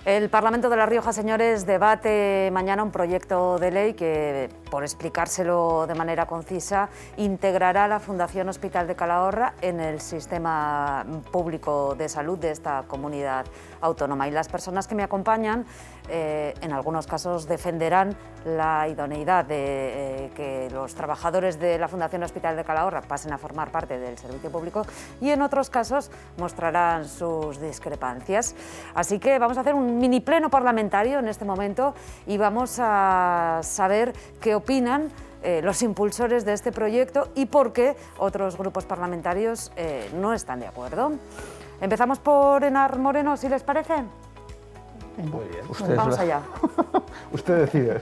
El Parlamento de La Rioja, señores, debate mañana un proyecto de ley que, por explicárselo de manera concisa, integrará la Fundación Hospital de Calahorra en el sistema público de salud de esta comunidad autónoma. Y las personas que me acompañan, en algunos casos, defenderán la idoneidad de que los trabajadores de la Fundación Hospital de Calahorra pasen a formar parte del servicio público, y en otros casos mostrarán sus discrepancias. Así que vamos a hacer un mini pleno parlamentario en este momento y vamos a saber qué opinan los impulsores de este proyecto y por qué otros grupos parlamentarios no están de acuerdo. Empezamos por Enar Moreno, si les parece. Muy bien. Vamos allá. Usted decide.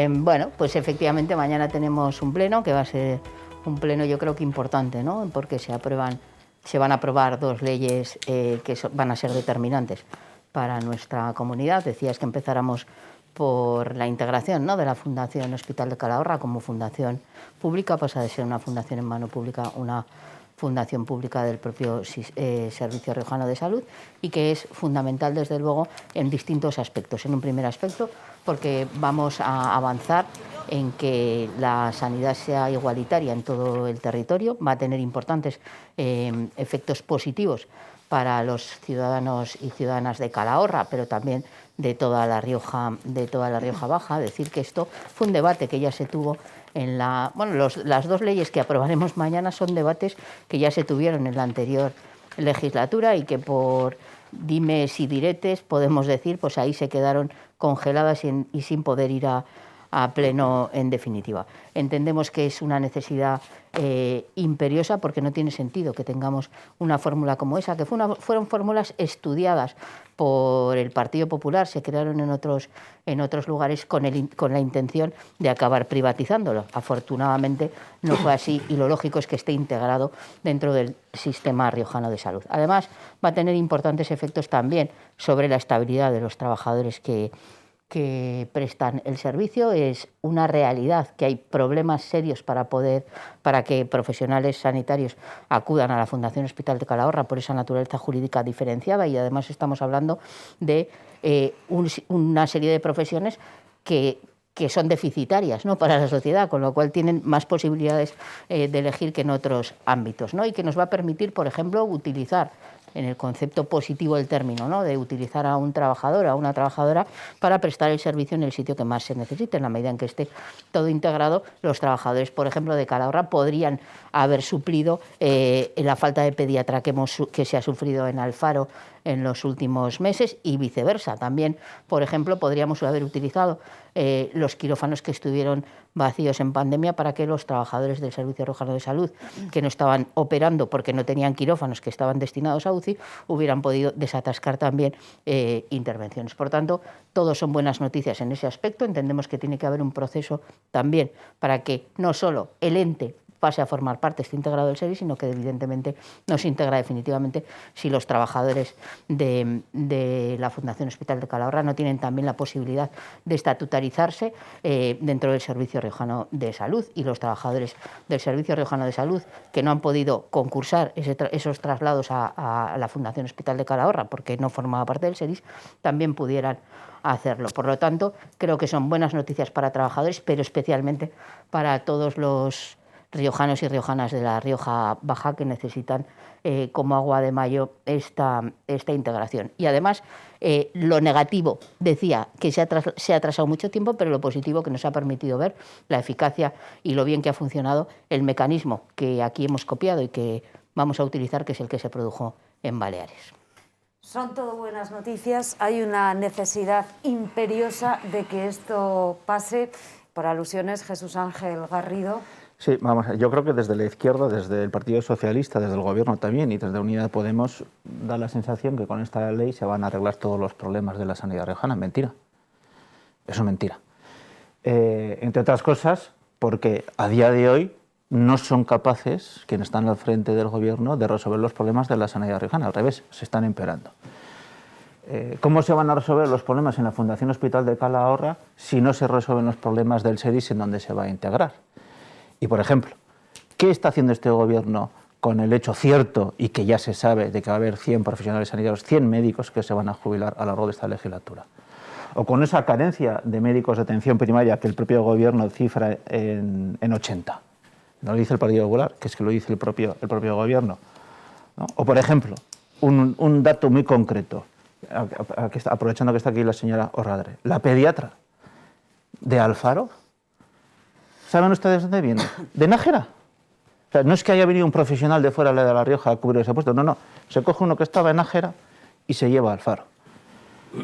Bueno, pues efectivamente mañana tenemos un pleno que va a ser un pleno, yo creo que importante, ¿no? Porque se van a aprobar dos leyes que van a ser determinantes para nuestra comunidad. Decías que empezáramos por la integración, ¿no?, de la Fundación Hospital de Calahorra como fundación pública, pasa de ser una fundación en mano pública una fundación pública del propio Servicio Riojano de Salud, y que es fundamental, desde luego, en distintos aspectos. En un primer aspecto, porque vamos a avanzar en que la sanidad sea igualitaria en todo el territorio, va a tener importantes efectos positivos para los ciudadanos y ciudadanas de Calahorra, pero también de toda la Rioja Baja. Decir que esto fue un debate que ya se tuvo en las dos leyes que aprobaremos mañana son debates que ya se tuvieron en la anterior legislatura y que por dimes y diretes, podemos decir, pues ahí se quedaron congeladas y sin poder ir a pleno en definitiva. Entendemos que es una necesidad imperiosa, porque no tiene sentido que tengamos una fórmula como esa, que fueron fórmulas estudiadas por el Partido Popular, se crearon en otros lugares con la intención de acabar privatizándolo. Afortunadamente no fue así, y lo lógico es que esté integrado dentro del sistema riojano de salud. Además, va a tener importantes efectos también sobre la estabilidad de los trabajadores que prestan el servicio. Es una realidad que hay problemas serios para que profesionales sanitarios acudan a la Fundación Hospital de Calahorra por esa naturaleza jurídica diferenciada, y además estamos hablando de una serie de profesiones que son deficitarias, ¿no?, para la sociedad, con lo cual tienen más posibilidades de elegir que en otros ámbitos, ¿no?, y que nos va a permitir, por ejemplo, utilizar, en el concepto positivo del término, ¿no?, de utilizar a un trabajador o a una trabajadora para prestar el servicio en el sitio que más se necesite. En la medida en que esté todo integrado, los trabajadores, por ejemplo, de Calahorra podrían haber suplido la falta de pediatra que se ha sufrido en Alfaro en los últimos meses, y viceversa. También, por ejemplo, podríamos haber utilizado los quirófanos que estuvieron vacíos en pandemia para que los trabajadores del Servicio Riojano de Salud, que no estaban operando porque no tenían quirófanos que estaban destinados a UCI, hubieran podido desatascar también intervenciones. Por tanto, todos son buenas noticias en ese aspecto. Entendemos que tiene que haber un proceso también para que no solo el ente pase a formar parte, esté integrado del servicio, sino que evidentemente no se integra definitivamente si los trabajadores de la Fundación Hospital de Calahorra no tienen también la posibilidad de estatutarizarse dentro del Servicio Riojano de Salud, y los trabajadores del Servicio Riojano de Salud que no han podido concursar esos traslados a la Fundación Hospital de Calahorra porque no formaba parte del SERIS, también pudieran hacerlo. Por lo tanto, creo que son buenas noticias para trabajadores, pero especialmente para todos los riojanos y riojanas de la Rioja Baja, que necesitan como agua de mayo esta integración. Y además, lo negativo, decía, que se ha atrasado mucho tiempo, pero lo positivo, que nos ha permitido ver la eficacia y lo bien que ha funcionado el mecanismo que aquí hemos copiado y que vamos a utilizar, que es el que se produjo en Baleares. Son todo buenas noticias. Hay una necesidad imperiosa de que esto pase. Por alusiones, Jesús Ángel Garrido. Sí, vamos, yo creo que desde la izquierda, desde el Partido Socialista, desde el Gobierno también, y desde Unidad Podemos, da la sensación que con esta ley se van a arreglar todos los problemas de la sanidad riojana. Mentira. Eso es mentira. entre otras cosas porque a día de hoy no son capaces, quienes están al frente del gobierno, de resolver los problemas de la sanidad riojana. Al revés, se están empeorando. ¿Cómo se van a resolver los problemas en la Fundación Hospital de Calahorra si no se resuelven los problemas del SERIS en donde se va a integrar? Y, por ejemplo, ¿qué está haciendo este gobierno con el hecho cierto y que ya se sabe de que va a haber 100 profesionales sanitarios, 100 médicos que se van a jubilar a lo largo de esta legislatura? O con esa carencia de médicos de atención primaria que el propio gobierno cifra en 80. No lo dice el Partido Popular, que es que lo dice el propio gobierno, ¿no? O, por ejemplo, un dato muy concreto, aprovechando que está aquí la señora Orradre, la pediatra de Alfaro, ¿saben ustedes dónde viene? De Nájera. O sea, no es que haya venido un profesional de fuera de La Rioja a cubrir ese puesto, no, se coge uno que estaba en Nájera y se lleva a Alfaro.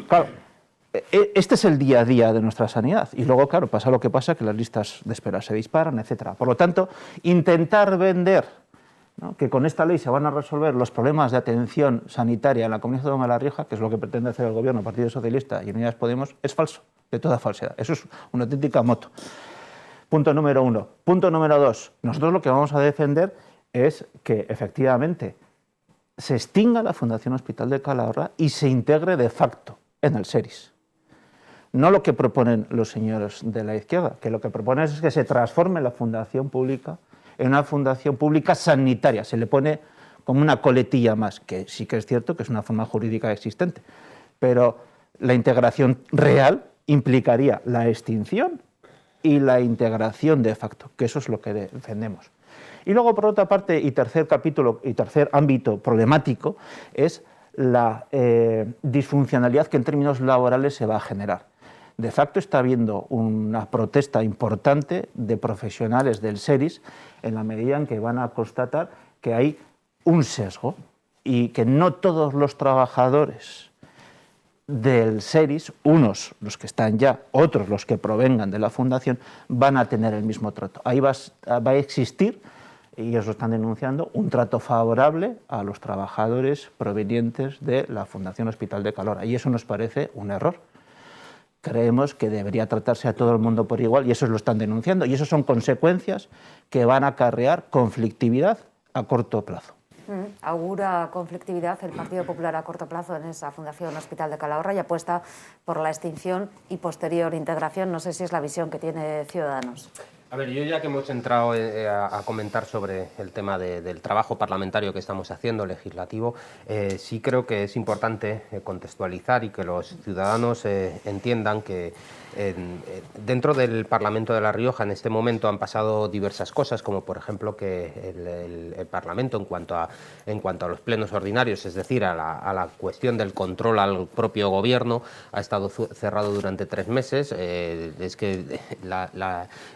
Claro, este es el día a día de nuestra sanidad y luego, claro, pasa lo que pasa, que las listas de espera se disparan, etc. Por lo tanto, intentar vender, ¿no?, que con esta ley se van a resolver los problemas de atención sanitaria en la Comunidad Autónoma de La Rioja, que es lo que pretende hacer el Gobierno, el Partido Socialista y Unidas Podemos, es falso, de toda falsedad. Eso es una auténtica moto. Punto número 1. Punto número 2. Nosotros lo que vamos a defender es que efectivamente se extinga la Fundación Hospital de Calahorra y se integre de facto en el SERIS. No lo que proponen los señores de la izquierda, que lo que proponen es que se transforme la fundación pública en una fundación pública sanitaria. Se le pone como una coletilla más, que sí que es cierto que es una forma jurídica existente, pero la integración real implicaría la extinción y la integración de facto, que eso es lo que defendemos. Y luego, por otra parte, y tercer capítulo y tercer ámbito problemático, es la disfuncionalidad que en términos laborales se va a generar. De facto está habiendo una protesta importante de profesionales del SERIS en la medida en que van a constatar que hay un sesgo y que no todos los trabajadores del SERIS, unos los que están ya, otros los que provengan de la Fundación, van a tener el mismo trato. Ahí va a existir, y ellos lo están denunciando, un trato favorable a los trabajadores provenientes de la Fundación Hospital de Calahorra, y eso nos parece un error. Creemos que debería tratarse a todo el mundo por igual y eso lo están denunciando y eso son consecuencias que van a acarrear conflictividad a corto plazo. ¿Augura conflictividad el Partido Popular a corto plazo en esa Fundación Hospital de Calahorra y apuesta por la extinción y posterior integración? No sé si es la visión que tiene Ciudadanos. A ver, yo ya que hemos entrado a comentar sobre el tema del trabajo parlamentario que estamos haciendo, legislativo, sí creo que es importante contextualizar y que los ciudadanos entiendan que dentro del Parlamento de La Rioja en este momento han pasado diversas cosas, como por ejemplo que el Parlamento en cuanto a los plenos ordinarios, es decir, a la cuestión del control al propio gobierno, ha estado cerrado durante 3 meses. Es que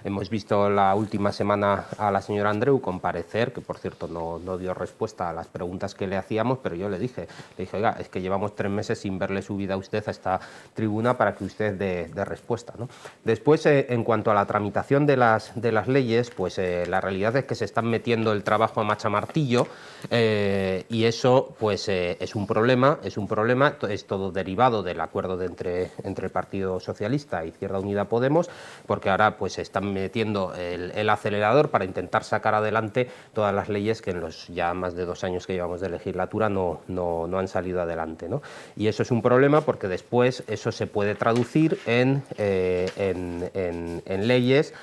hemos visto la última semana a la señora Andreu comparecer, que por cierto no dio respuesta a las preguntas que le hacíamos, pero yo le dije, oiga, es que llevamos 3 meses sin verle subida a usted a esta tribuna para que usted dé respuesta, ¿no? Después, en cuanto a la tramitación de las leyes, pues la realidad es que se están metiendo el trabajo a machamartillo y eso pues es un problema, es todo derivado del acuerdo entre el Partido Socialista y Izquierda Unida Podemos, porque ahora pues se están metiendo el acelerador para intentar sacar adelante todas las leyes que en los ya más de 2 años que llevamos de legislatura no han salido adelante, ¿no? Y eso es un problema porque después eso se puede traducir en leyes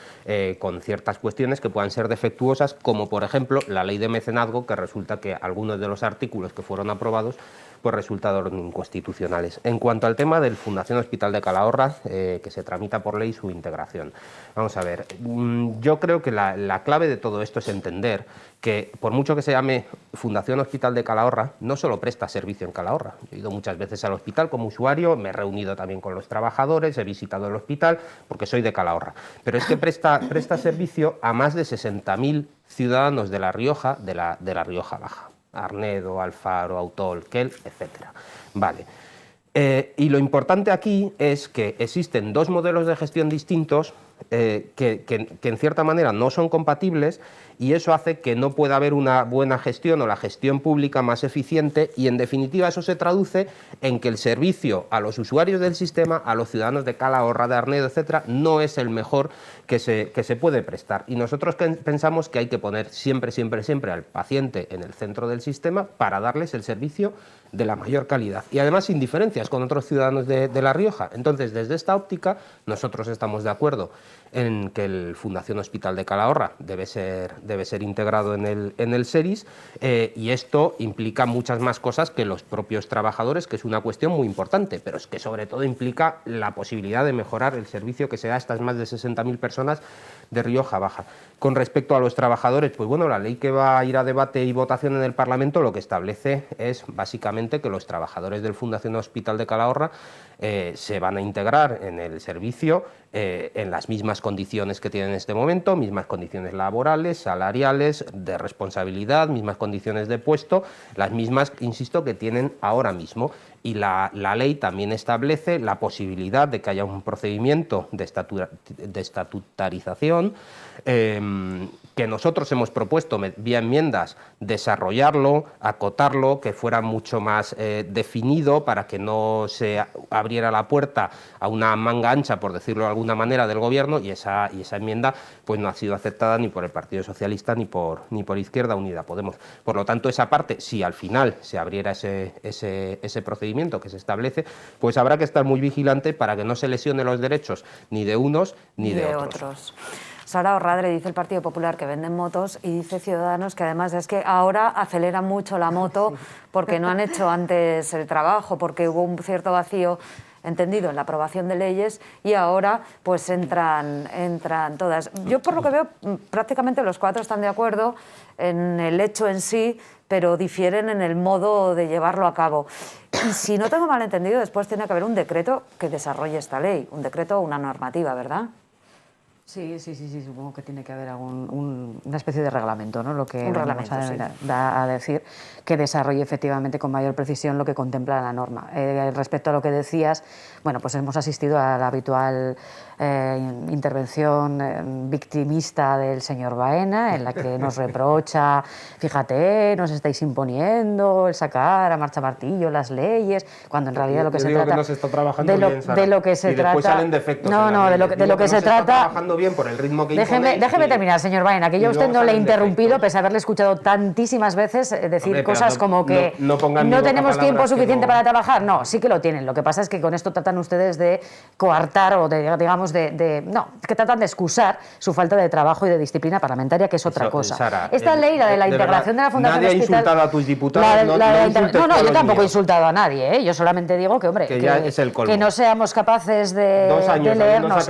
con ciertas cuestiones que puedan ser defectuosas, como por ejemplo la ley de mecenazgo, que resulta que algunos de los artículos que fueron aprobados pues resultaron inconstitucionales. En cuanto al tema del Fundación Hospital de Calahorra, que se tramita por ley su integración. Vamos a ver, yo creo que la clave de todo esto es entender que por mucho que se llame Fundación Hospital de Calahorra, no solo presta servicio en Calahorra. Yo he ido muchas veces al hospital como usuario, me he reunido también con los trabajadores, he visitado el hospital porque soy de Calahorra. Pero es que presta servicio a más de 60.000 ciudadanos de La Rioja, de la Rioja Baja. Arnedo, Alfaro, Autol, Quel, etcétera. Vale. Y lo importante aquí es que existen 2 modelos de gestión distintos que en cierta manera no son compatibles, y eso hace que no pueda haber una buena gestión o la gestión pública más eficiente, y en definitiva eso se traduce en que el servicio a los usuarios del sistema, a los ciudadanos de Calahorra, de Arnedo, etcétera, no es el mejor que se puede prestar. Y nosotros pensamos que hay que poner siempre al paciente en el centro del sistema para darles el servicio de la mayor calidad y además sin diferencias con otros ciudadanos de La Rioja. Entonces, desde esta óptica, nosotros estamos de acuerdo en que el Fundación Hospital de Calahorra debe ser integrado en el SERIS, y esto implica muchas más cosas que los propios trabajadores, que es una cuestión muy importante, pero es que sobre todo implica la posibilidad de mejorar el servicio que se da a estas más de 60.000 personas de Rioja Baja. Con respecto a los trabajadores, pues bueno, la ley que va a ir a debate y votación en el Parlamento lo que establece es básicamente que los trabajadores del Fundación Hospital de Calahorra se van a integrar en el servicio en las mismas condiciones que tienen en este momento, mismas condiciones laborales, salariales, de responsabilidad, mismas condiciones de puesto, las mismas, insisto, que tienen ahora mismo. Y la ley también establece la posibilidad de que haya un procedimiento de estatutarización, que nosotros hemos propuesto vía enmiendas desarrollarlo, acotarlo, que fuera mucho más definido para que no se abriera la puerta a una manga ancha, por decirlo de alguna manera, del Gobierno, y esa enmienda pues no ha sido aceptada ni por el Partido Socialista ni por Izquierda Unida Podemos. Por lo tanto, esa parte, si al final se abriera ese procedimiento que se establece, pues habrá que estar muy vigilante para que no se lesione los derechos ni de unos ni de otros. Sara Orradre, dice el Partido Popular que venden motos, y dice Ciudadanos que además es que ahora aceleran mucho la moto porque no han hecho antes el trabajo, porque hubo un cierto vacío entendido en la aprobación de leyes y ahora pues entran todas. Yo por lo que veo prácticamente los cuatro están de acuerdo en el hecho en sí, pero difieren en el modo de llevarlo a cabo. Y si no tengo mal entendido, después tiene que haber un decreto que desarrolle esta ley, un decreto o una normativa, ¿verdad? Sí, supongo que tiene que haber una especie de reglamento, ¿no? Lo que un reglamento, a decir, que desarrolle efectivamente con mayor precisión lo que contempla la norma. Respecto a lo que decías, bueno, pues hemos asistido a la habitual intervención victimista del señor Baena, en la que nos reprocha, fíjate, nos estáis imponiendo el sacar a marcha martillo las leyes, cuando en realidad lo que se trata... Que no se está trabajando bien, Sara, de lo que se y después trata... salen defectos. De lo que se trata... bien por el ritmo que déjeme terminar, señor Baena, que yo a usted no le he interrumpido, pese a haberle escuchado tantísimas veces decir cosas como que no tenemos tiempo suficiente para trabajar. No, sí que lo tienen. Lo que pasa es que con esto tratan ustedes de coartar o de, digamos, que tratan de excusar su falta de trabajo y de disciplina parlamentaria, que es otra cosa. Sara, esta ley, la de la integración de la Fundación Nadie Hospital... ha insultado a tus diputados, No, yo tampoco he insultado a nadie, ¿eh? Yo solamente digo que, hombre, que no seamos capaces de leernos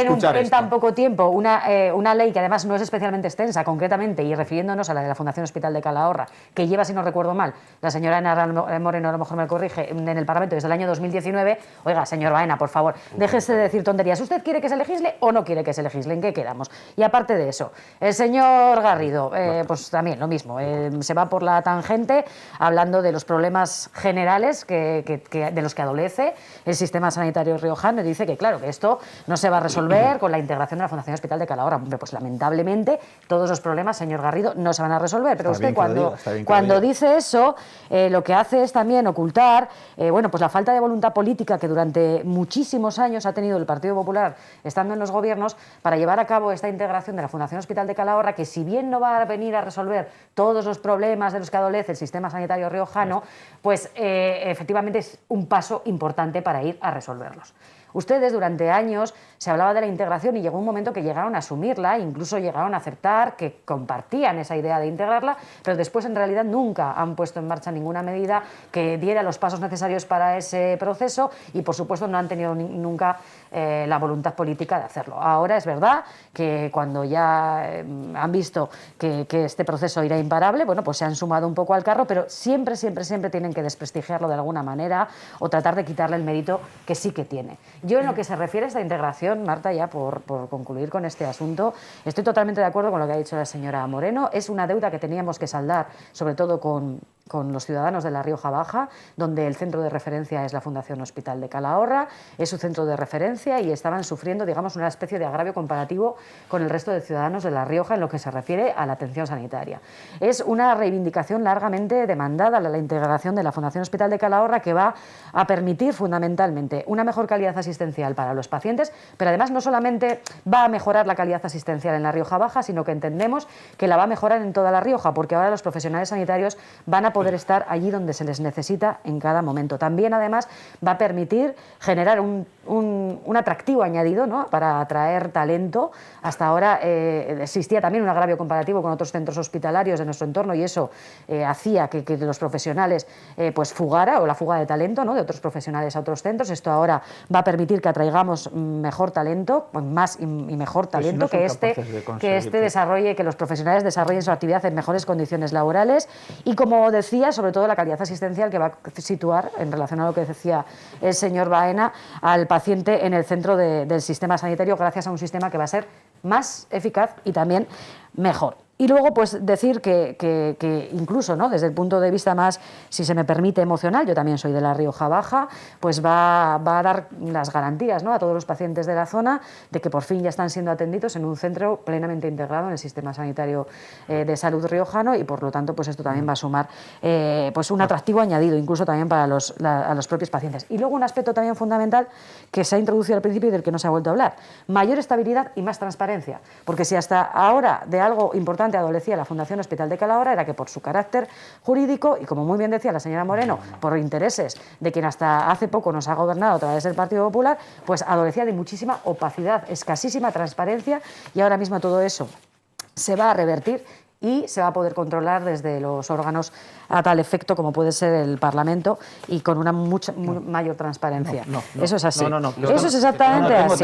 en tan poco tiempo una ley que además no es especialmente extensa, concretamente, y refiriéndonos a la de la Fundación Hospital de Calahorra, que lleva, si no recuerdo mal, la señora Ana Moreno, a lo mejor me corrige, en el Parlamento desde el año 2019. Oiga, señor Baena, por favor, déjese de decir tonterías. ¿Usted quiere que se legisle o no quiere que se legisle? ¿En qué quedamos? Y aparte de eso, el señor Garrido, pues también lo mismo, se va por la tangente hablando de los problemas generales de los que adolece el sistema sanitario riojano, y dice que claro, que esto no se va a resolver con la integración de la Fundación Hospital de Calahorra. Hombre, pues lamentablemente todos los problemas, señor Garrido, no se van a resolver, pero usted cuando dice eso, lo que hace es también ocultar pues la falta de voluntad política que durante muchísimos años ha tenido el Partido Popular estando en los gobiernos para llevar a cabo esta integración de la Fundación Hospital de Calahorra, que si bien no va a venir a resolver todos los problemas de los que adolece el sistema sanitario riojano, pues efectivamente es un paso importante para ir a resolverlos. Ustedes durante años se hablaba de la integración y llegó un momento que llegaron a asumirla, incluso llegaron a aceptar que compartían esa idea de integrarla, pero después en realidad nunca han puesto en marcha ninguna medida que diera los pasos necesarios para ese proceso y por supuesto no han tenido nunca la voluntad política de hacerlo. Ahora es verdad que cuando ya han visto que este proceso irá imparable, bueno, pues se han sumado un poco al carro, pero siempre tienen que desprestigiarlo de alguna manera o tratar de quitarle el mérito que sí que tiene. Yo en lo que se refiere a esta integración, Marta, ya por concluir con este asunto, estoy totalmente de acuerdo con lo que ha dicho la señora Moreno. Es una deuda que teníamos que saldar, sobre todo con con los ciudadanos de La Rioja Baja, donde el centro de referencia es la Fundación Hospital de Calahorra, es su centro de referencia y estaban sufriendo, digamos, una especie de agravio comparativo con el resto de ciudadanos de La Rioja en lo que se refiere a la atención sanitaria. Es una reivindicación largamente demandada la integración de la Fundación Hospital de Calahorra, que va a permitir fundamentalmente una mejor calidad asistencial para los pacientes, pero además no solamente va a mejorar la calidad asistencial en La Rioja Baja, sino que entendemos que la va a mejorar en toda La Rioja, porque ahora los profesionales sanitarios van a poder estar allí donde se les necesita en cada momento. También, además, va a permitir generar un atractivo añadido, ¿no?, para atraer talento. Hasta ahora existía también un agravio comparativo con otros centros hospitalarios de nuestro entorno y eso hacía que los profesionales pues fugara, o la fuga de talento, ¿no?, de otros profesionales a otros centros. Esto ahora va a permitir que atraigamos mejor talento, más y mejor talento, que desarrolle, que los profesionales desarrollen su actividad en mejores condiciones laborales y, como decía, sobre todo la calidad asistencial, que va a situar, en relación a lo que decía el señor Baena, al paciente en el centro del sistema sanitario, gracias a un sistema que va a ser más eficaz y también mejor. Y luego, pues decir que incluso, ¿no?, desde el punto de vista más, si se me permite, emocional, yo también soy de La Rioja Baja, pues va a dar las garantías, ¿no?, a todos los pacientes de la zona de que por fin ya están siendo atendidos en un centro plenamente integrado en el sistema sanitario de salud riojano, y por lo tanto pues esto también va a sumar pues un atractivo añadido, incluso también para a los propios pacientes. Y luego un aspecto también fundamental que se ha introducido al principio y del que no se ha vuelto a hablar: mayor estabilidad y más transparencia, porque si hasta ahora de algo importante adolecía la Fundación Hospital de Calahorra era que, por su carácter jurídico y, como muy bien decía la señora Moreno, por intereses de quien hasta hace poco nos ha gobernado a través del Partido Popular, pues adolecía de muchísima opacidad, escasísima transparencia, y ahora mismo todo eso se va a revertir y se va a poder controlar desde los órganos a tal efecto como puede ser el Parlamento, y con una mayor transparencia. Eso es así. Eso es exactamente así.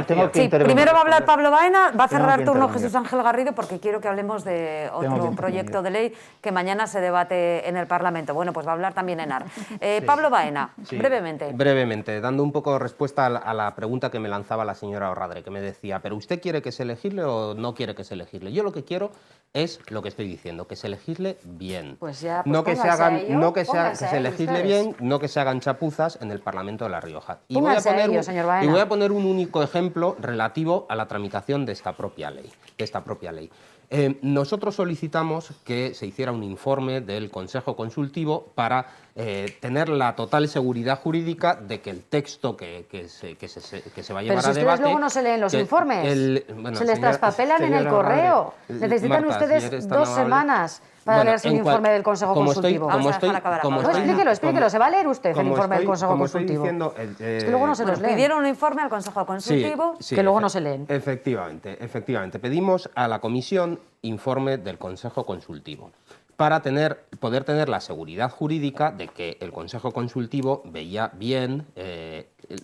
Tengo que intervenir. Primero va a hablar Pablo Baena, va a cerrar turno Jesús Ángel Garrido, porque quiero que hablemos de otro proyecto de ley que mañana se debate en el Parlamento. Bueno, pues va a hablar también Enar. Pablo Baena, brevemente. Brevemente, dando un poco respuesta a la pregunta que me lanzaba la señora Orradre, que me decía, ¿pero usted quiere que se legisle o no quiere que se legisle? Yo lo que quiero es lo que estoy diciendo, que se legisle bien. Pues ya, no que se hagan, que se legisle bien, no que se hagan chapuzas en el Parlamento de La Rioja. Y voy a poner un único ejemplo relativo a la tramitación de esta propia ley. Nosotros solicitamos que se hiciera un informe del Consejo Consultivo para tener la total seguridad jurídica de que el texto que se va a llevar a debate... Pero si ustedes luego no se leen los informes, se les traspapelan en el correo. Necesitan ustedes 2 semanas para leerse el informe del Consejo Consultivo. Explíquelo, se va a leer usted el informe del Consejo Consultivo. Es que luego no se los leen. Pidieron un informe al Consejo Consultivo que luego no se leen. Efectivamente. Pedimos a la Comisión informe del Consejo Consultivo para poder tener la seguridad jurídica de que el Consejo Consultivo veía bien,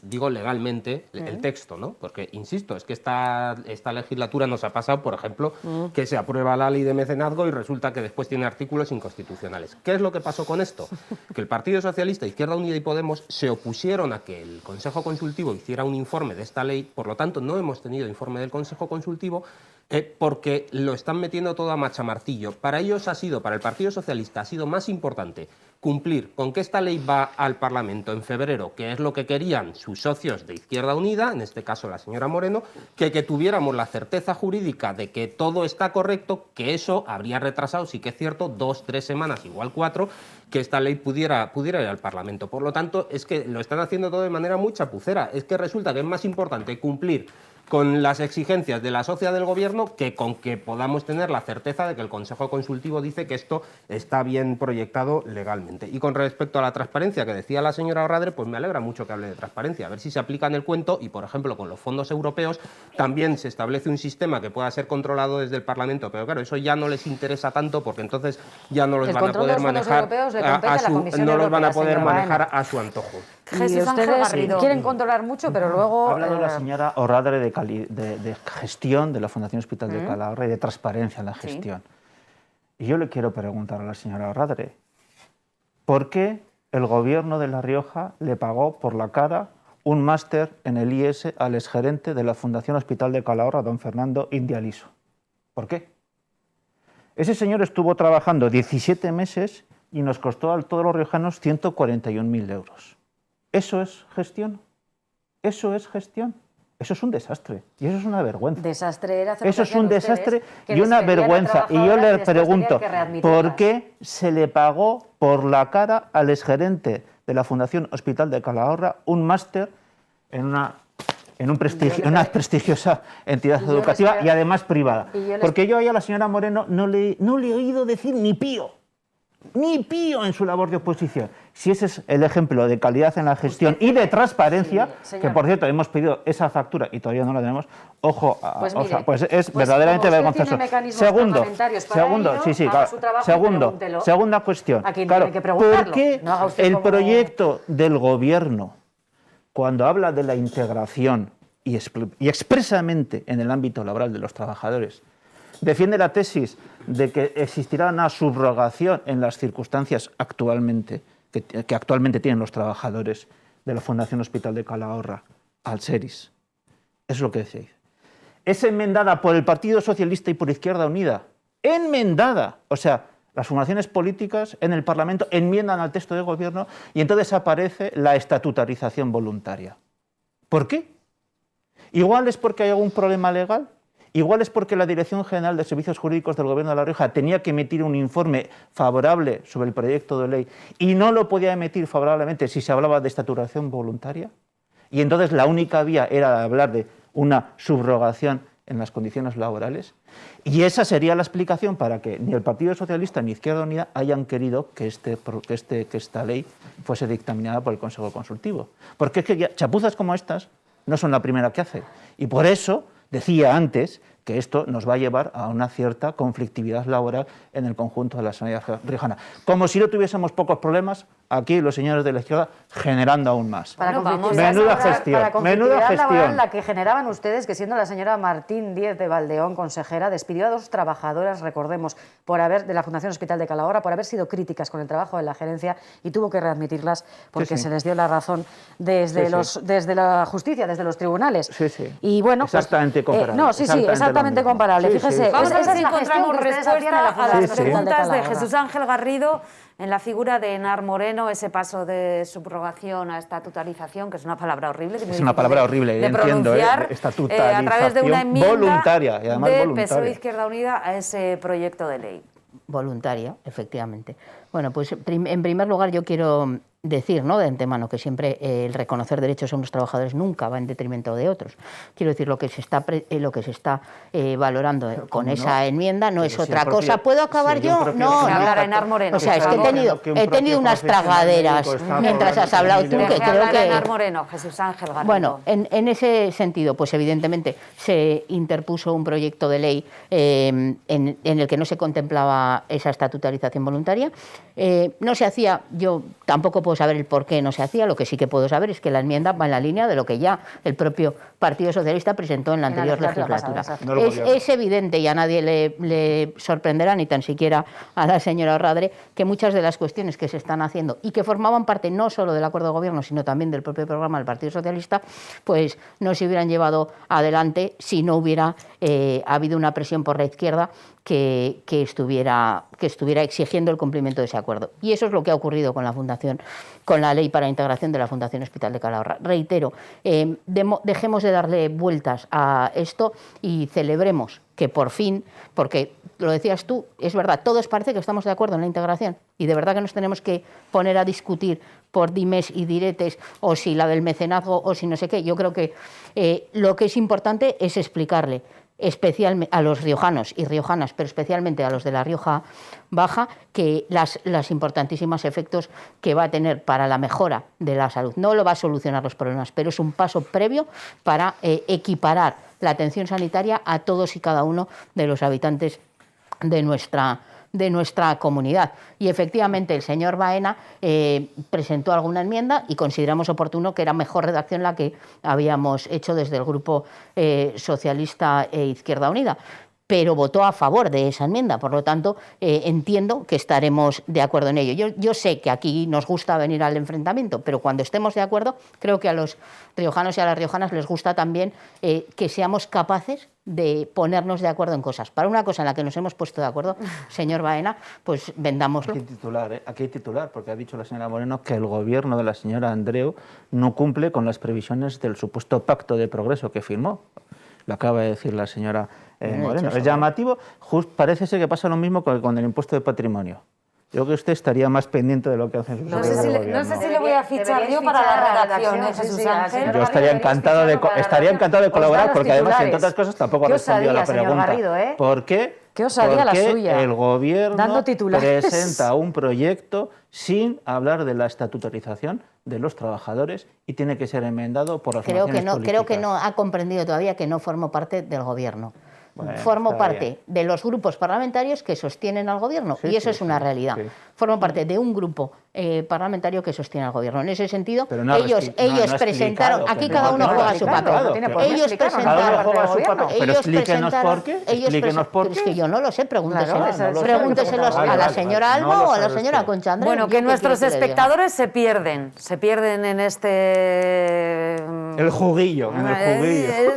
digo legalmente, el texto, ¿no? Porque, insisto, es que esta legislatura nos ha pasado, por ejemplo, que se aprueba la ley de mecenazgo y resulta que después tiene artículos inconstitucionales. ¿Qué es lo que pasó con esto? Que el Partido Socialista, Izquierda Unida y Podemos se opusieron a que el Consejo Consultivo hiciera un informe de esta ley, por lo tanto no hemos tenido informe del Consejo Consultivo, porque lo están metiendo todo a machamartillo. Para ellos para el Partido Socialista ha sido más importante cumplir con que esta ley va al Parlamento en febrero, que es lo que querían sus socios de Izquierda Unida, en este caso la señora Moreno, que tuviéramos la certeza jurídica de que todo está correcto, que eso habría retrasado, sí que es cierto, 2-3 semanas, igual 4, que esta ley pudiera ir al Parlamento. Por lo tanto, es que lo están haciendo todo de manera muy chapucera. Es que resulta que es más importante cumplir con las exigencias de la socia del Gobierno que con que podamos tener la certeza de que el Consejo Consultivo dice que esto está bien proyectado legalmente. Y con respecto a la transparencia que decía la señora Orradre, pues me alegra mucho que hable de transparencia, a ver si se aplica en el cuento y, por ejemplo, con los fondos europeos también se establece un sistema que pueda ser controlado desde el Parlamento, pero claro, eso ya no les interesa tanto porque entonces ya no los van a poder manejar a su antojo. Y ustedes quieren controlar mucho, pero luego... Ha hablado la señora Orradre de gestión de la Fundación Hospital de Calahorra y de transparencia en la gestión. Sí. Y yo le quiero preguntar a la señora Orradre, ¿por qué el Gobierno de La Rioja le pagó por la cara un máster en el IES al exgerente de la Fundación Hospital de Calahorra, don Fernando Indialiso? ¿Por qué? Ese señor estuvo trabajando 17 meses y nos costó a todos los riojanos 141.000 euros. ¿Eso es gestión? ¿Eso es gestión? Eso es un desastre y eso es una vergüenza. Desastre era hacer eso es un desastre que y una despedían a vergüenza. Y yo trabajadoras le y después pregunto, tenían que readmitirlas. ¿por qué se le pagó por la cara al exgerente de la Fundación Hospital de Calahorra un máster en una prestigiosa entidad educativa y además privada? Porque yo ahí a la señora Moreno no le he oído decir ni pío en su labor de oposición. Si ese es el ejemplo de calidad en la gestión y de transparencia, sí, que por cierto hemos pedido esa factura y todavía no la tenemos, ojo, pues es verdaderamente como usted vergonzoso. tiene mecanismos parlamentarios para ello, haga su trabajo y pregúntelo segunda cuestión. a quien Claro, tiene que preguntarlo. ¿por qué No haga usted el como- proyecto del gobierno, cuando habla de la integración y expresamente en el ámbito laboral de los trabajadores, defiende la tesis de que existirá una subrogación en las circunstancias que actualmente tienen los trabajadores de la Fundación Hospital de Calahorra al SERIS? Eso es lo que decís. Es enmendada por el Partido Socialista y por Izquierda Unida. Enmendada. O sea, las formaciones políticas en el Parlamento enmiendan al texto de gobierno y entonces aparece la estatutarización voluntaria. ¿Por qué? Igual es porque hay algún problema legal. Igual es porque la Dirección General de Servicios Jurídicos del Gobierno de La Rioja tenía que emitir un informe favorable sobre el proyecto de ley y no lo podía emitir favorablemente si se hablaba de estatutarización voluntaria. Y entonces la única vía era hablar de una subrogación en las condiciones laborales. Y esa sería la explicación para que ni el Partido Socialista ni Izquierda Unida hayan querido que esta ley fuese dictaminada por el Consejo Consultivo. Porque es que chapuzas como estas no son la primera que hace. Y por eso decía antes que esto nos va a llevar a una cierta conflictividad laboral en el conjunto de la sanidad riojana. Como si no tuviésemos pocos problemas, aquí los señores de la izquierda generando aún más. Menuda gestión. La que generaban ustedes, que siendo la señora Martín Díez de Valdeón, consejera, despidió a 2 trabajadoras, recordemos, de la Fundación Hospital de Calahorra, por haber sido críticas con el trabajo de la gerencia y tuvo que readmitirlas porque se les dio la razón desde la justicia, desde los tribunales. Y bueno, exactamente comparable. Exactamente comparable. Fíjese, vamos a ver si es la gestión encontramos que ustedes hacían en la respuesta a las Fundación Hospital de preguntas de Calahorra. Jesús Ángel Garrido en la figura de Enar Moreno, ese paso de subrogación a estatutarización, que es una palabra horrible. Es una palabra horrible, de entiendo, a través de una enmienda voluntaria, y además de voluntaria. PSOE Izquierda Unida a ese proyecto de ley. Voluntaria, efectivamente. Bueno, pues en primer lugar yo quiero decir, ¿no?, de antemano, que siempre el reconocer derechos a unos trabajadores nunca va en detrimento de otros. Quiero decir, lo que se está valorando con esa enmienda no es otra cosa. ¿Puedo acabar yo? No. Enar Moreno. O sea, es que he tenido unas tragaderas mientras has hablado tú, que creo que... Enar Moreno, Jesús Ángel Garrido. Bueno, en ese sentido, pues evidentemente se interpuso un proyecto de ley en el que no se contemplaba esa estatutarización voluntaria. No se hacía, yo tampoco puedo saber el por qué no se hacía, lo que sí que puedo saber es que la enmienda va en la línea de lo que ya el propio Partido Socialista presentó en la anterior legislatura. Es evidente y a nadie le sorprenderá, ni tan siquiera a la señora Orradre, que muchas de las cuestiones que se están haciendo y que formaban parte no solo del acuerdo de gobierno, sino también del propio programa del Partido Socialista, pues no se hubieran llevado adelante si no hubiera habido una presión por la izquierda que estuviera exigiendo el cumplimiento de ese acuerdo. Y eso es lo que ha ocurrido con la ley para la integración de la Fundación Hospital de Calahorra. Reitero, dejemos de darle vueltas a esto y celebremos que por fin, porque lo decías tú, es verdad, todos parece que estamos de acuerdo en la integración y de verdad que nos tenemos que poner a discutir por dimes y diretes o si la del mecenazgo o si no sé qué. Yo creo que lo que es importante es explicarle especialmente a los riojanos y riojanas, pero especialmente a los de la Rioja Baja, que las importantísimos efectos que va a tener para la mejora de la salud. No lo va a solucionar los problemas, pero es un paso previo para equiparar la atención sanitaria a todos y cada uno de los habitantes de nuestra comunidad. Y efectivamente el señor Baena presentó alguna enmienda y consideramos oportuno que era mejor redacción la que habíamos hecho desde el Grupo Socialista e Izquierda Unida. pero votó a favor de esa enmienda. Por lo tanto, entiendo que estaremos de acuerdo en ello. Yo sé que aquí nos gusta venir al enfrentamiento, pero cuando estemos de acuerdo, creo que a los riojanos y a las riojanas les gusta también que seamos capaces de ponernos de acuerdo en cosas. Para una cosa en la que nos hemos puesto de acuerdo, señor Baena, pues vendámoslo. Aquí hay titular, porque ha dicho la señora Moreno que el gobierno de la señora Andreu no cumple con las previsiones del supuesto pacto de progreso que firmó. Lo acaba de decir la señora Moreno. Es llamativo, parece ser que pasa lo mismo con el impuesto de patrimonio. Yo creo que usted estaría más pendiente de lo que hacen no sé si le voy a fichar yo para la redacción, Jesús Ángel. Yo estaría encantado de colaborar, porque además, entre otras cosas, tampoco ha respondido a la pregunta. ¿Por qué? ¿Qué osaría la suya? El gobierno dando titulares, presenta un proyecto sin hablar de la estatutarización de los trabajadores y tiene que ser enmendado por las formaciones políticas? Creo que no ha comprendido todavía que no formo parte del gobierno. Bueno, formo parte de los grupos parlamentarios que sostienen al gobierno, y eso es una realidad. Sí. Formo parte de un grupo parlamentario que sostiene al gobierno. En ese sentido, ellos presentaron, aquí cada uno juega su papel. Ellos presentaron, pero explíquenos por qué. Es que yo no lo sé, pregúnteselos a la señora Alba o a la señora Concha Andreu. Bueno, que nuestros espectadores se pierden en este... El juguillo,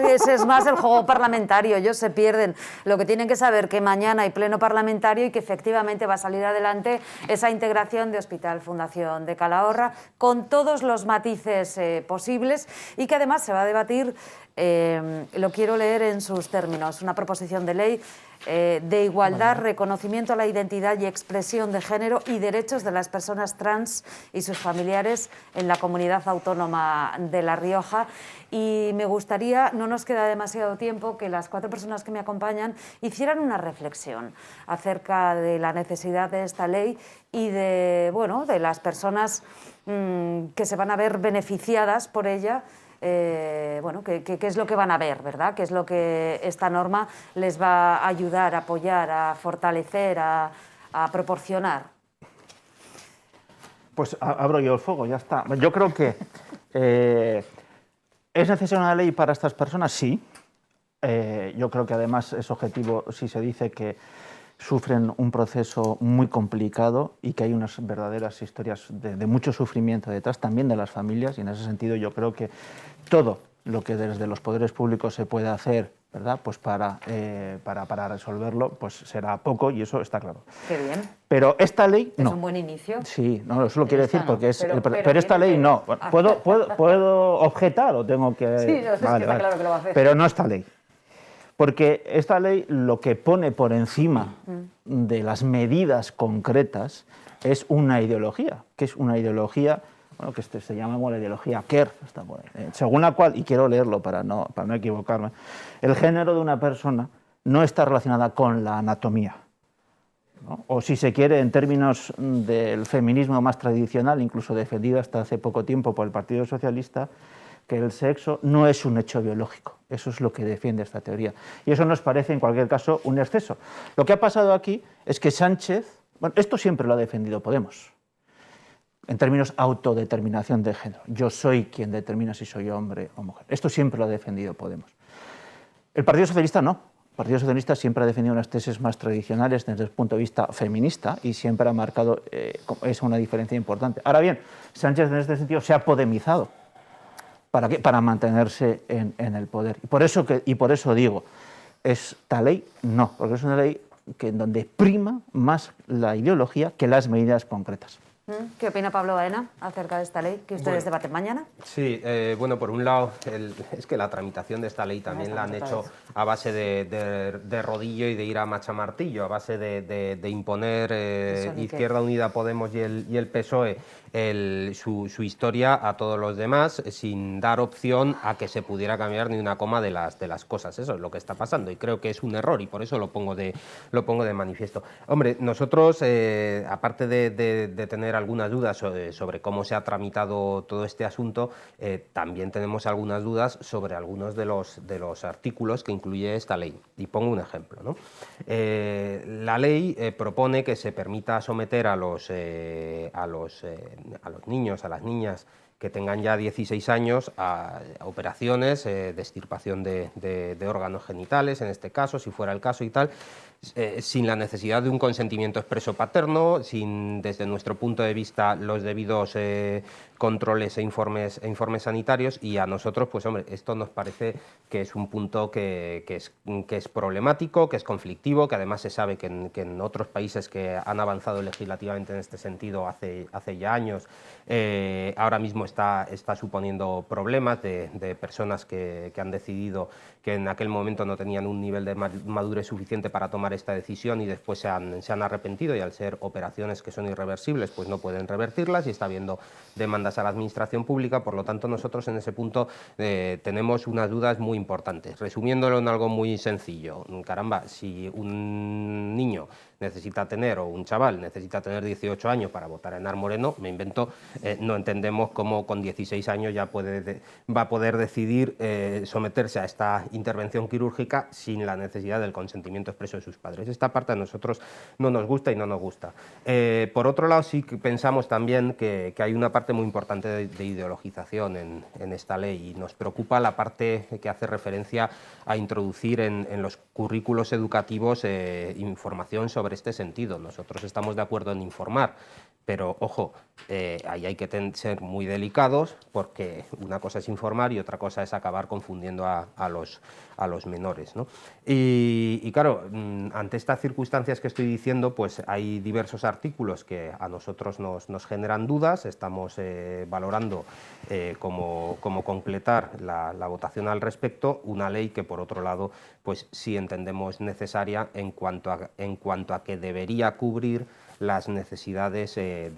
Ese es más el juego parlamentario, ellos se pierden. Lo que tienen que saber que mañana hay pleno parlamentario y que efectivamente va a salir adelante esa integración de Hospital Fundación de Calahorra con todos los matices posibles, y que además se va a debatir, lo quiero leer en sus términos, una proposición de ley de igualdad, reconocimiento a la identidad y expresión de género y derechos de las personas trans y sus familiares en la comunidad autónoma de La Rioja. Y me gustaría, no nos queda demasiado tiempo, que las 4 personas que me acompañan hicieran una reflexión acerca de la necesidad de esta ley y de las personas que se van a ver beneficiadas por ella. ¿Qué es lo que van a ver, ¿verdad? ¿Qué es lo que esta norma les va a ayudar, a apoyar, a fortalecer, a proporcionar? Pues abro yo el fuego, ya está. Yo creo que ¿es necesaria una ley para estas personas? Sí. Yo creo que además es objetivo si se dice que sufren un proceso muy complicado y que hay unas verdaderas historias de mucho sufrimiento detrás, también de las familias, y en ese sentido yo creo que todo lo que desde los poderes públicos se puede hacer, ¿verdad?, pues para resolverlo, pues será poco, y eso está claro. Qué bien. Pero esta ley no. Es un buen inicio. Sí, no, eso lo quiero decir porque es... Pero esta ley no. ¿Puedo objetar o tengo que...? Sí, no, está claro que lo va a hacer. Pero no esta ley. Porque esta ley lo que pone por encima de las medidas concretas es una ideología, que es una ideología, que se llama la ideología Kerr, está por ahí, según la cual, y quiero leerlo para no equivocarme, el género de una persona no está relacionada con la anatomía, ¿no? O si se quiere, en términos del feminismo más tradicional, incluso defendido hasta hace poco tiempo por el Partido Socialista, que el sexo no es un hecho biológico. Eso es lo que defiende esta teoría. Y eso nos parece, en cualquier caso, un exceso. Lo que ha pasado aquí es que Sánchez... Bueno, esto siempre lo ha defendido Podemos, en términos autodeterminación de género. Yo soy quien determina si soy hombre o mujer. Esto siempre lo ha defendido Podemos. El Partido Socialista no. El Partido Socialista siempre ha defendido unas tesis más tradicionales desde el punto de vista feminista y siempre ha marcado esa una diferencia importante. Ahora bien, Sánchez en este sentido se ha podemizado. ¿Para qué? Para mantenerse en el poder. Y por eso digo, esta ley no, porque es una ley en donde prima más la ideología que las medidas concretas. ¿Qué opina Pablo Baena acerca de esta ley que ustedes debaten mañana? Sí, por un lado, es que la tramitación de esta ley también la han hecho a base de rodillo y de ir a machamartillo, a base de imponer Izquierda Unida, Podemos y el PSOE su historia a todos los demás, sin dar opción a que se pudiera cambiar ni una coma de las cosas. Eso es lo que está pasando y creo que es un error, y por eso lo pongo de manifiesto. Hombre, nosotros, aparte de tener algunas dudas sobre cómo se ha tramitado todo este asunto, también tenemos algunas dudas sobre algunos de los artículos que incluye esta ley. Y pongo un ejemplo, ¿no? La ley propone que se permita someter a los niños, a las niñas que tengan ya 16 años a operaciones de extirpación de órganos genitales, en este caso, si fuera el caso y tal, sin la necesidad de un consentimiento expreso paterno, sin, desde nuestro punto de vista, los debidos controles e informes sanitarios, y a nosotros, pues hombre, esto nos parece que es un punto que es problemático, que es conflictivo, que además se sabe que en otros países que han avanzado legislativamente en este sentido hace ya años, ahora mismo está suponiendo problemas de personas que han decidido que en aquel momento no tenían un nivel de madurez suficiente para tomar esta decisión y después se han arrepentido, y al ser operaciones que son irreversibles pues no pueden revertirlas y está habiendo demandas a la administración pública. Por lo tanto, nosotros en ese punto tenemos unas dudas muy importantes. Resumiéndolo en algo muy sencillo, caramba, si un niño necesita tener, o un chaval necesita tener 18 años para votar a Enar Moreno, me invento, no entendemos cómo con 16 años ya va a poder decidir someterse a esta intervención quirúrgica sin la necesidad del consentimiento expreso de sus padres. Esta parte a nosotros no nos gusta y no nos gusta. Por otro lado, sí que pensamos también que hay una parte muy importante de ideologización en esta ley, y nos preocupa la parte que hace referencia a introducir en los currículos educativos información sobre este sentido. Nosotros estamos de acuerdo en informar, pero ojo, ahí hay que ser muy delicados, porque una cosa es informar y otra cosa es acabar confundiendo a los menores, ¿no? Y claro, ante estas circunstancias que estoy diciendo, pues hay diversos artículos que a nosotros nos generan dudas. Estamos valorando cómo completar la votación al respecto, una ley que por otro lado pues sí entendemos necesaria en cuanto a que debería cubrir las necesidades de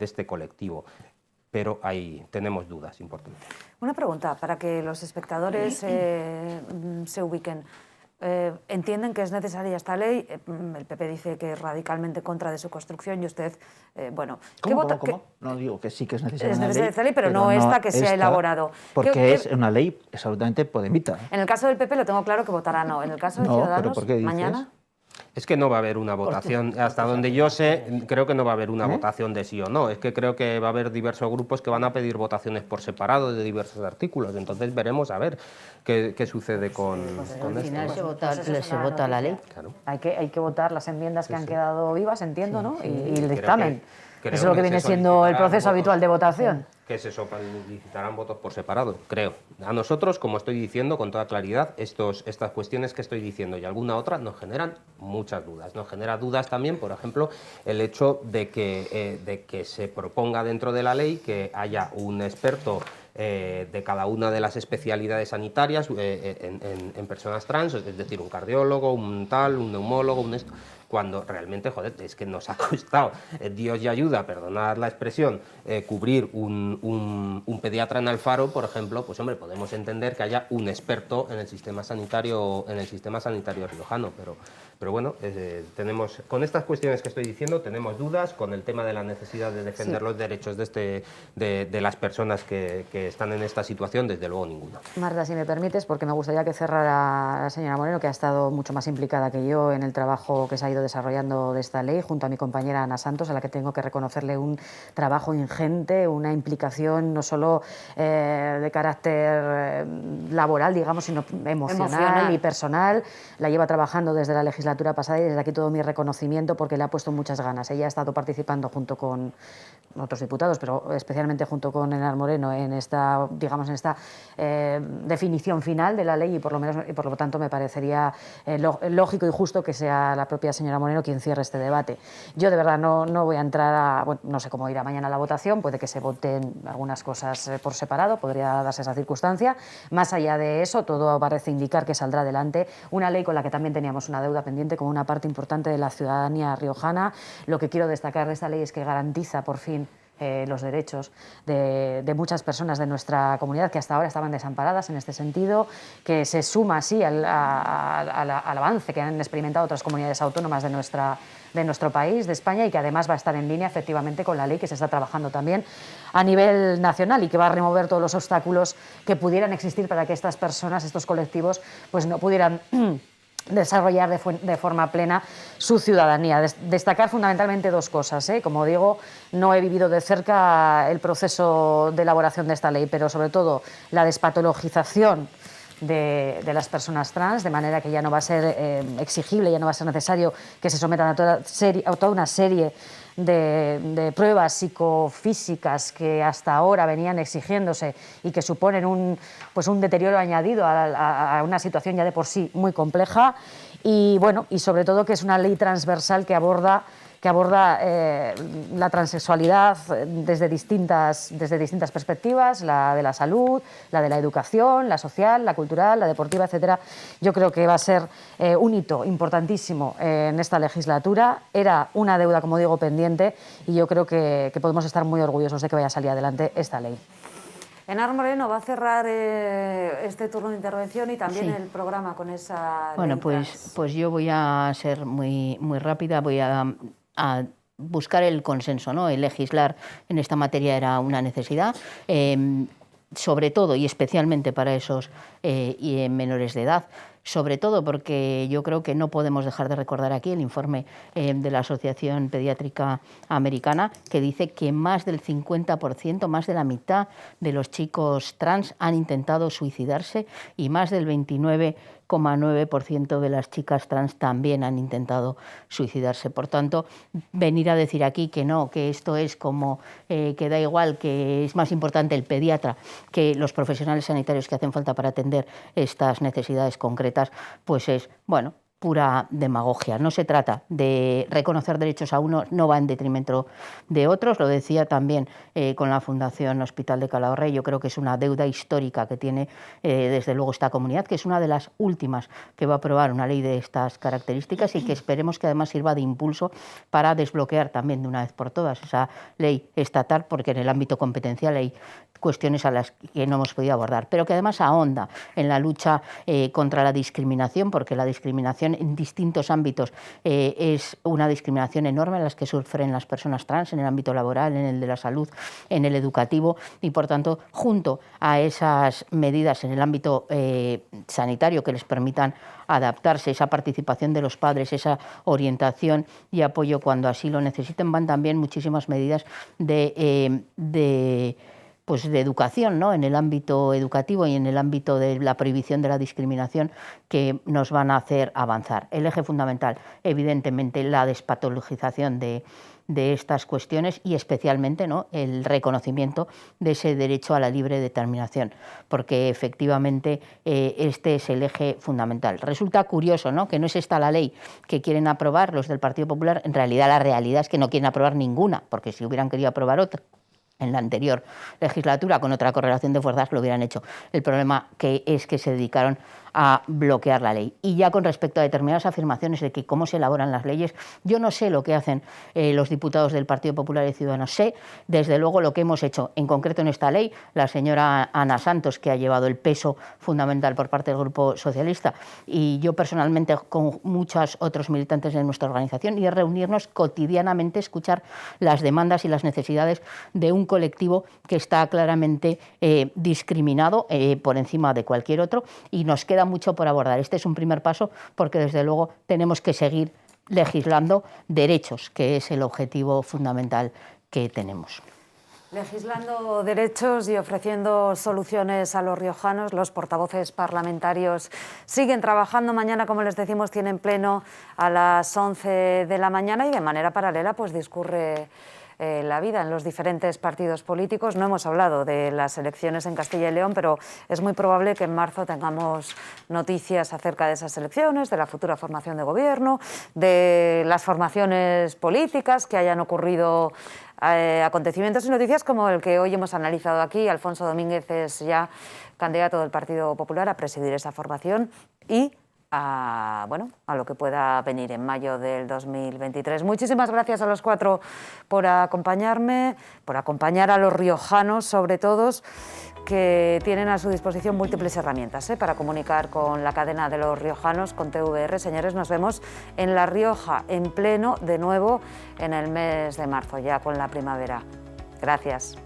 este colectivo, pero ahí tenemos dudas importantes. Una pregunta, para que los espectadores se ubiquen. Entienden que es necesaria esta ley, el PP dice que es radicalmente contra de su construcción y usted, bueno... ¿Cómo? No digo que sí que es necesaria es una necesaria ley, esta ley, pero no esta que se ha elaborado. Porque es una ley absolutamente podemita. En el caso del PP lo tengo claro que votará no. En el caso de Ciudadanos, ¿pero por qué dices? mañana... Es que no va a haber una votación, hasta donde yo sé, creo que no va a haber una votación de sí o no. Es que creo que va a haber diversos grupos que van a pedir votaciones por separado de diversos artículos. Entonces veremos a ver qué sucede con Al final esto. se vota la ley. Claro. Hay que votar las enmiendas que han quedado vivas, entiendo, ¿no? Y el Creo dictamen. creo Eso es lo que viene siendo el proceso habitual de votación. Que se solicitarán votos por separado, creo. A nosotros, como estoy diciendo con toda claridad, estas cuestiones que estoy diciendo y alguna otra nos generan muchas dudas. Nos genera dudas también, por ejemplo, el hecho de que se proponga dentro de la ley que haya un experto de cada una de las especialidades sanitarias en personas trans, es decir, un cardiólogo, un tal, un neumólogo, cuando realmente, joder, es que nos ha costado, Dios y ayuda, perdonad la expresión, cubrir un pediatra en Alfaro, por ejemplo, pues hombre, podemos entender que haya un experto en el sistema sanitario riojano, pero bueno, tenemos, con estas cuestiones que estoy diciendo, tenemos dudas con el tema de la necesidad de defender los derechos de las personas que están en esta situación, desde luego ninguna. Marta, si me permites, porque me gustaría que cerrara la señora Moreno, que ha estado mucho más implicada que yo en el trabajo que se ha ido desarrollando de esta ley, junto a mi compañera Ana Santos, a la que tengo que reconocerle un trabajo ingente, una implicación no solo de carácter laboral, digamos, sino emocional y personal. La lleva trabajando desde la legislatura pasada y desde aquí todo mi reconocimiento, porque le ha puesto muchas ganas. Ella ha estado participando junto con otros diputados, pero especialmente junto con Enar Moreno en esta, digamos, en esta definición final de la ley, y por lo tanto me parecería lógico y justo que sea la propia señora Moreno quien cierre este debate. Yo de verdad no voy a entrar bueno, no sé cómo irá mañana la votación, puede que se voten algunas cosas por separado, podría darse esa circunstancia. Más allá de eso, todo parece indicar que saldrá adelante una ley con la que también teníamos una deuda pendiente como una parte importante de la ciudadanía riojana. Lo que quiero destacar de esta ley es que garantiza por fin los derechos de muchas personas de nuestra comunidad que hasta ahora estaban desamparadas en este sentido, que se suma así al avance que han experimentado otras comunidades autónomas de nuestro país, de España, y que además va a estar en línea efectivamente con la ley que se está trabajando también a nivel nacional y que va a remover todos los obstáculos que pudieran existir para que estas personas, estos colectivos, pues no pudieran desarrollar de forma plena su ciudadanía. Destacar fundamentalmente dos cosas, ¿eh? Como digo, no he vivido de cerca el proceso de elaboración de esta ley, pero sobre todo la despatologización de las personas trans, de manera que ya no va a ser exigible, ya no va a ser necesario que se sometan a toda una serie de pruebas psicofísicas que hasta ahora venían exigiéndose y que suponen un deterioro añadido a una situación ya de por sí muy compleja, y bueno, y sobre todo que es una ley transversal que aborda la transexualidad desde distintas perspectivas, la de la salud, la de la educación, la social, la cultural, la deportiva, etcétera. Yo creo que va a ser un hito importantísimo en esta legislatura. Era una deuda, como digo, pendiente, y yo creo que podemos estar muy orgullosos de que vaya a salir adelante esta ley. Enar Moreno va a cerrar este turno de intervención y también Sí. el programa con esa Bueno, ley pues yo voy a ser muy rápida, voy a buscar el consenso, ¿no? El legislar en esta materia era una necesidad, sobre todo y especialmente para esos menores de edad. Sobre todo porque yo creo que no podemos dejar de recordar aquí el informe de la Asociación Pediátrica Americana, que dice que más del 50%, más de la mitad de los chicos trans han intentado suicidarse, y más del 29,9% de las chicas trans también han intentado suicidarse. Por tanto, venir a decir aquí que no, que esto es como que da igual, que es más importante el pediatra que los profesionales sanitarios que hacen falta para atender estas necesidades concretas, pues es, bueno, pura demagogia. No se trata de reconocer derechos a unos, no va en detrimento de otros. Lo decía también con la Fundación Hospital de Calahorra. Yo creo que es una deuda histórica que tiene desde luego esta comunidad, que es una de las últimas que va a aprobar una ley de estas características, y que esperemos que además sirva de impulso para desbloquear también de una vez por todas esa ley estatal, porque en el ámbito competencial hay cuestiones a las que no hemos podido abordar, pero que además ahonda en la lucha contra la discriminación, porque la discriminación en distintos ámbitos es una discriminación enorme en las que sufren las personas trans, en el ámbito laboral, en el de la salud, en el educativo, y por tanto, junto a esas medidas en el ámbito sanitario que les permitan adaptarse, esa participación de los padres, esa orientación y apoyo cuando así lo necesiten, van también muchísimas medidas de educación, ¿no? En el ámbito educativo y en el ámbito de la prohibición de la discriminación, que nos van a hacer avanzar. El eje fundamental, evidentemente, la despatologización de estas cuestiones, y especialmente, ¿no?, el reconocimiento de ese derecho a la libre determinación, porque efectivamente este es el eje fundamental. Resulta curioso, ¿no?, que no es esta la ley que quieren aprobar los del Partido Popular. En realidad la realidad es que no quieren aprobar ninguna, porque si hubieran querido aprobar otra en la anterior legislatura con otra correlación de fuerzas lo hubieran hecho. El problema es que se dedicaron a bloquear la ley. Y ya con respecto a determinadas afirmaciones de que cómo se elaboran las leyes, yo no sé lo que hacen los diputados del Partido Popular y Ciudadanos. Sé, desde luego, lo que hemos hecho en concreto en esta ley, la señora Ana Santos, que ha llevado el peso fundamental por parte del Grupo Socialista, y yo personalmente con muchos otros militantes de nuestra organización, y es reunirnos cotidianamente, escuchar las demandas y las necesidades de un colectivo que está claramente discriminado por encima de cualquier otro, y nos queda mucho por abordar. Este es un primer paso, porque desde luego tenemos que seguir legislando derechos, que es el objetivo fundamental que tenemos. Legislando derechos y ofreciendo soluciones a los riojanos, los portavoces parlamentarios siguen trabajando. Mañana, como les decimos, tienen pleno a las 11 de la mañana, y de manera paralela pues discurre la vida en los diferentes partidos políticos. No hemos hablado de las elecciones en Castilla y León, pero es muy probable que en marzo tengamos noticias acerca de esas elecciones, de la futura formación de gobierno, de las formaciones políticas, que hayan ocurrido acontecimientos y noticias como el que hoy hemos analizado aquí. Alfonso Domínguez es ya candidato del Partido Popular a presidir esa formación, y a lo que pueda venir en mayo del 2023. Muchísimas gracias a los cuatro por acompañarme, por acompañar a los riojanos, sobre todo, que tienen a su disposición múltiples herramientas para comunicar con la cadena de los riojanos, con TVR. Señores, nos vemos en La Rioja en pleno de nuevo en el mes de marzo, ya con la primavera. Gracias.